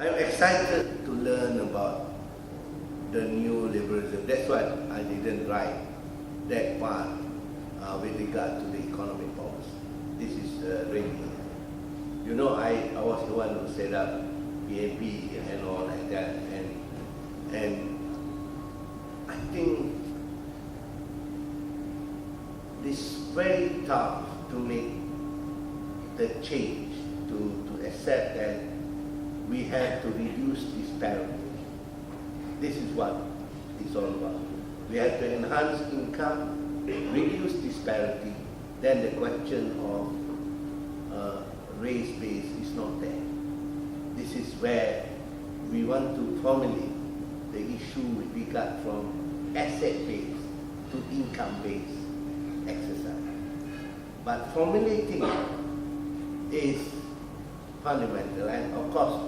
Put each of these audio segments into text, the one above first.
I'm excited to learn about the new liberalism. That's why I didn't write that part with regard to the economic policy. This is really, you know, I was the one who set up PAP and all like that, and I think it's very tough to make the change, to accept that we have to reduce disparity. This is what it's all about. We have to enhance income, reduce disparity, then the question of race-based is not there. This is where we want to formulate the issue with regard from asset-based to income-based exercise. But formulating it is fundamental, and of course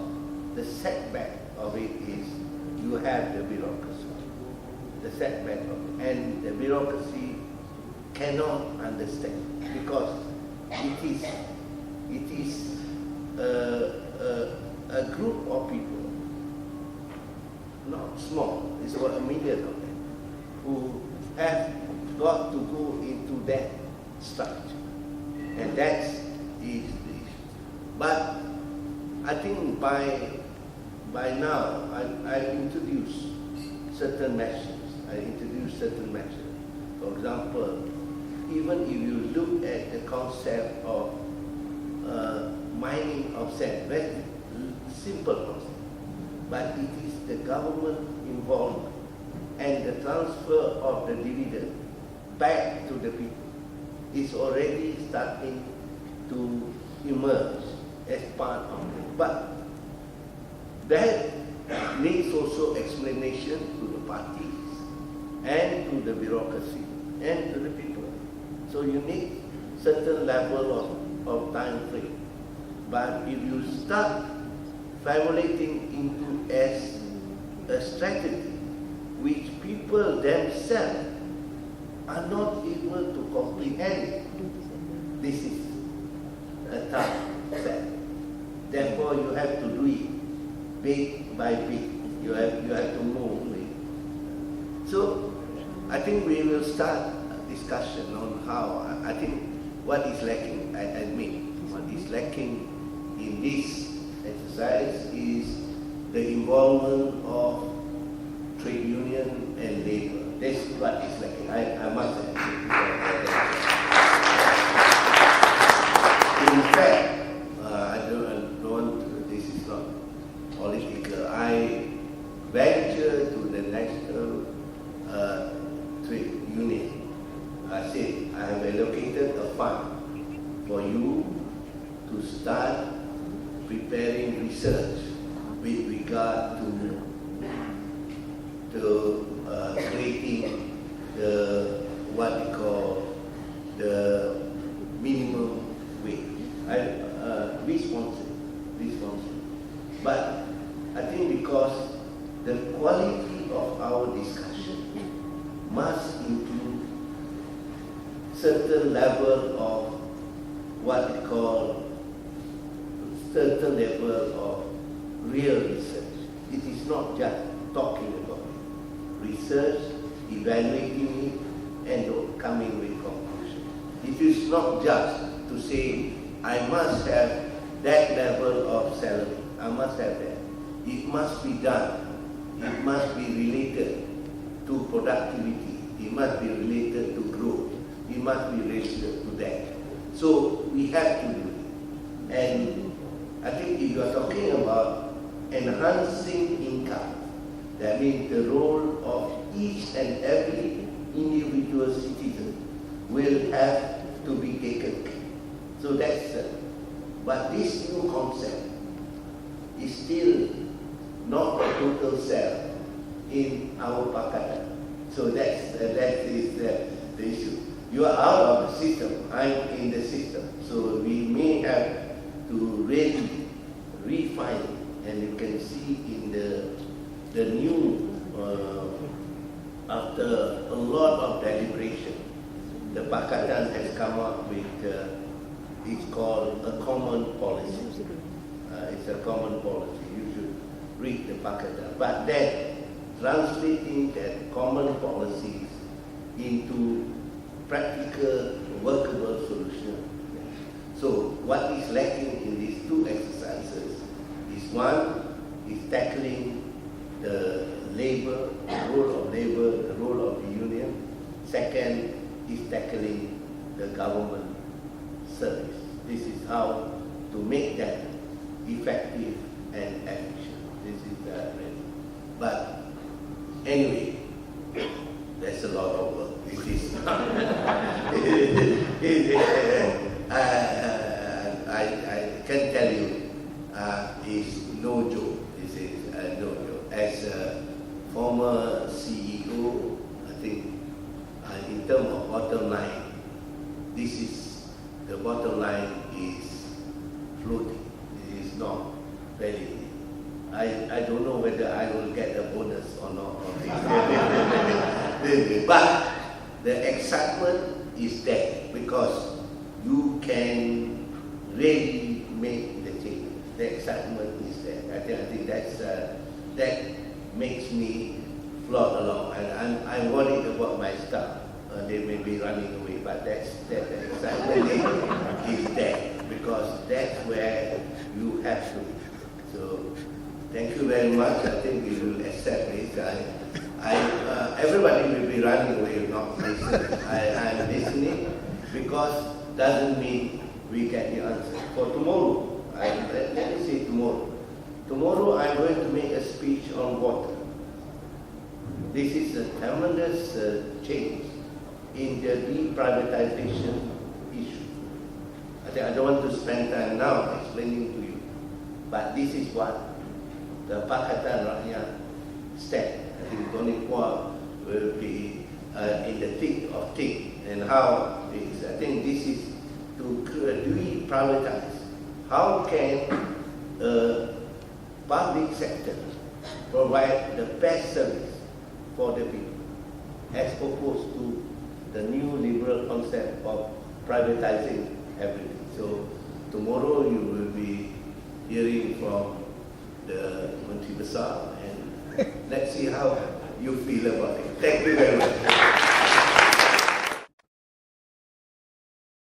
the setback of it is you have the bureaucracy. The setback of it. And the bureaucracy cannot understand because it is a group of people, not small, it's about 1 million of them, who have got to go into that structure. And that's is the issue. But I think by now I've introduced certain measures. For example, even if you look at the concept of mining of sand, very simple concept, but it is the government involvement and the transfer of the dividend back to the people is already starting to emerge as part of it. But that needs also explanation to the parties and to the bureaucracy and to the people. So you need certain level of time frame. But if you start formulating into as a strategy which people themselves are not able to comprehend, this is a tough step. Therefore, you have to do it bit by bit. You have to move it. So, I think we will start a discussion on how. I think what is lacking, I admit, what is lacking in this exercise is the involvement of trade union and labor. That's what is lacking. I must admit. In fact, I don't want to, this is not political. I venture to the National Trade Union. I said, I have allocated a fund for you to start preparing research with regard to creating the what we call the minimum wage. Responsible. But I think because the quality of our discussion must include certain level of what we call certain level of real research. It is not just talking about it. Research, evaluating it, and coming with conclusions. It is not just to say, I must have that level of salary. I must have that. It must be done. It must be related to productivity. It must be related to growth. It must be related to that. So we have to do it. And I think if you are talking about enhancing income, that means the role of each and every individual citizen will have to be taken. So that's, but this new concept is still not a total sell in our Pakatan. So that is the issue. You are out of the system, I'm in the system. So we may have to really refine it. And you can see in the new, after a lot of deliberation, the Pakatan has come up with, it's called a common policy. It's a common policy. read the Pakatan, but then translating that common policies into practical, workable solutions. So what is lacking in these two exercises is one, is tackling the labor, the role of labor, the role of the union. Second is tackling the government service. This is how to make that effective and efficient. This is but anyway, there's a lot of work. It is not. I can tell you, it's no joke. This is no joke. As a former CEO, I think in terms of bottom line, this is the bottom line is floating. It is not very. I don't know whether I will get a bonus or not on this. But the excitement is there because you can really make the change. The excitement is there. I think that makes me float along. And I'm worried about my staff. They may be running away, but that excitement is there because that's where you have to. So thank you very much. I think you will accept this. Everybody will be running away, not listening. I'm listening because doesn't mean we get the answer. For tomorrow, let me say tomorrow. Tomorrow I'm going to make a speech on water. This is a tremendous change in the deprivatization issue. I don't want to spend time now explaining to you, but this is what the Pakatan Rakyat said. I think Tony Kua will be in the thick of thick and how it is. I think this is to deprivatize. How can a public sector provide the best service for the people as opposed to the new liberal concept of privatizing everything. So tomorrow you will be hearing from the Menteri Besar and let's see how you feel about it. Thank you very much.